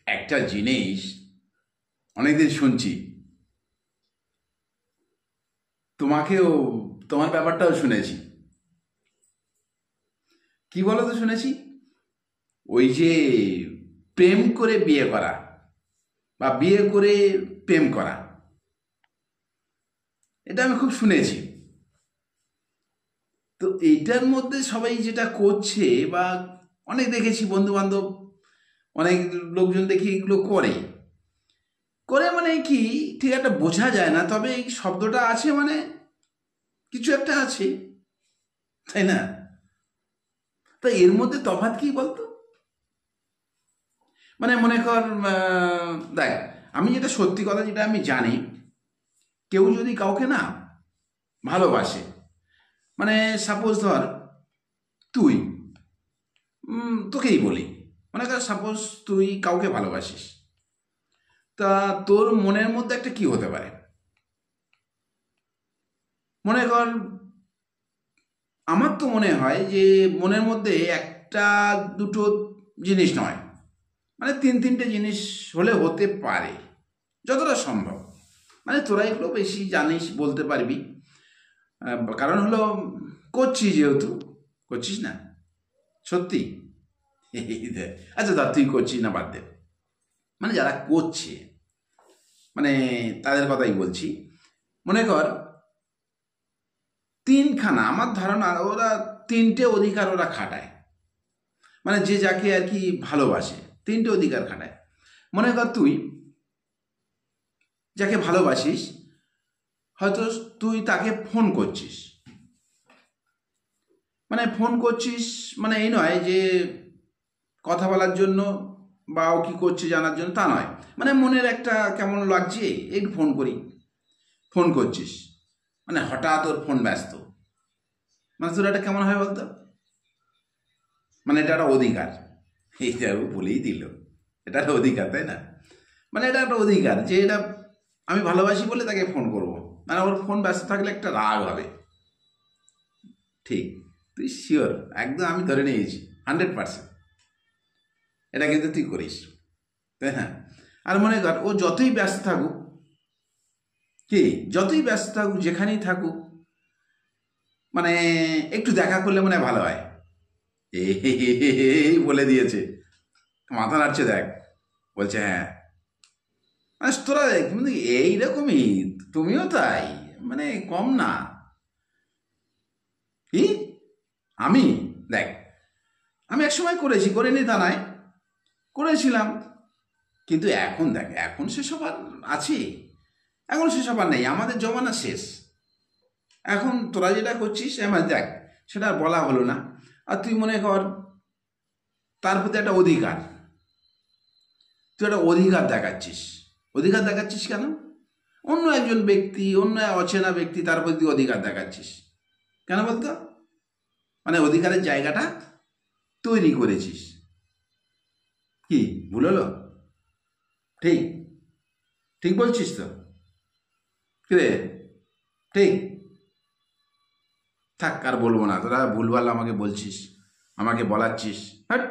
একটা জিনিস অনেকদিন শুনছি, তোমাকেও তোমার ব্যাপারটাও শুনেছি। কি বলো তো শুনেছি? ওই যে প্রেম করে বিয়ে করা বা বিয়ে করে প্রেম করা, এটা আমি খুব শুনেছি। তো এইটার মধ্যে সবাই যেটা করছে, বা অনেক দেখেছি বন্ধু বান্ধব, অনেক লোকজন দেখি এগুলো করে করে মানে কি, ঠিক একটা বোঝা যায় না, তবে এই শব্দটা আছে মানে কিছু একটা আছে, তাই না? তা এর মধ্যে তফাৎ কি বলতো? মানে মনে কর, দেখ, আমি যেটা সত্যি কথা, যেটা আমি জানি, কেউ যদি কাউকে না ভালোবাসে, মানে সাপোজ ধর তুই, তোকেই বলি, মনে কর সাপোজ তুই কাউকে ভালোবাসিস, তা তোর মনের মধ্যে একটা কি হতে পারে, মনে কর, আমার তো মনে হয় যে মনের মধ্যে একটা দুটো জিনিস নয়, মানে তিন তিনটে জিনিস হলে হতে পারে, যতটা সম্ভব। মানে তোরা এগুলো বেশি জানিস, বলতে পারবি। কারণ হলো, করছিস যেহেতু, করছিস না সত্যি। আচ্ছা ধর তুই করছিস না, বাদ দে, মানে যারা করছে, মানে তাদের কথাই বলছি। মনে কর তিনখানা, আমার ধারণা ওরা তিনটে অধিকার ওরা খাটায়, মানে যে যাকে আর কি ভালোবাসে তিনটে অধিকার খাটায়। মনে কর তুই যাকে ভালোবাসিস, হয়তো তুই তাকে ফোন করছিস, মানে ফোন করছিস মানে এই নয় যে কথা বলার জন্য বা ও কী করছে জানার জন্য, তা নয়, মানে মনের একটা কেমন লাগছে একটু ফোন করি, ফোন করছিস, মানে হঠাৎ ওর ফোন ব্যস্ত, মানে তোর এটা কেমন হয় বলতো? মানে এটা একটা অধিকার, এইটা ও বলেই দিল, এটা একটা অধিকার, তাই না? মানে এটা একটা অধিকার যে এটা আমি ভালোবাসি বলে তাকে ফোন করব, মানে ওর ফোন ব্যস্ত থাকলে একটা রাগ হবে। ঠিক, তুই শিওর? একদম আমি ধরে নিয়েছি 100%, এটা কিন্তু তুই করিস, তাই না? আর মনে কর ও যতই ব্যস্ত থাকুক, কি যতই ব্যস্ত থাকুক, যেখানেই থাকুক, মানে একটু দেখা করলে মনে হয় ভালো হয়, এই বলে দিয়েছে, মাথা নাড়ছে দেখ, বলছে হ্যাঁ, মানে তোরা কিন্তু এইরকমই, তুমিও তাই, মানে কম না। কি? আমি, দেখ, আমি এক সময় করেছি, করিনি তা নয়, করেছিলাম, কিন্তু এখন দেখ, এখন সেসব আর আছে? এখন সেসব আর নেই, আমাদের জমানা শেষ। এখন তোরা যেটা করছিস, আমার দেখ, সেটা আর বলা হলো না। আর তুই মনে কর তার প্রতি একটা অধিকার, তুই একটা অধিকার দেখাচ্ছিস। অধিকার দেখাচ্ছিস কেন? অন্য একজন ব্যক্তি, অন্য অচেনা ব্যক্তি, তার প্রতি অধিকার দেখাচ্ছিস কেন বলতো? মানে অধিকারের জায়গাটা তৈরি করেছিস। কি ভুল হলো? ঠিক, ঠিক বলছিস তো? কিরে, ঠিক? থাক, আর বলবো না, তোরা ভুলভাল আমাকে বলছিস, আমাকে বলাচ্ছিস, হ্যাঁ।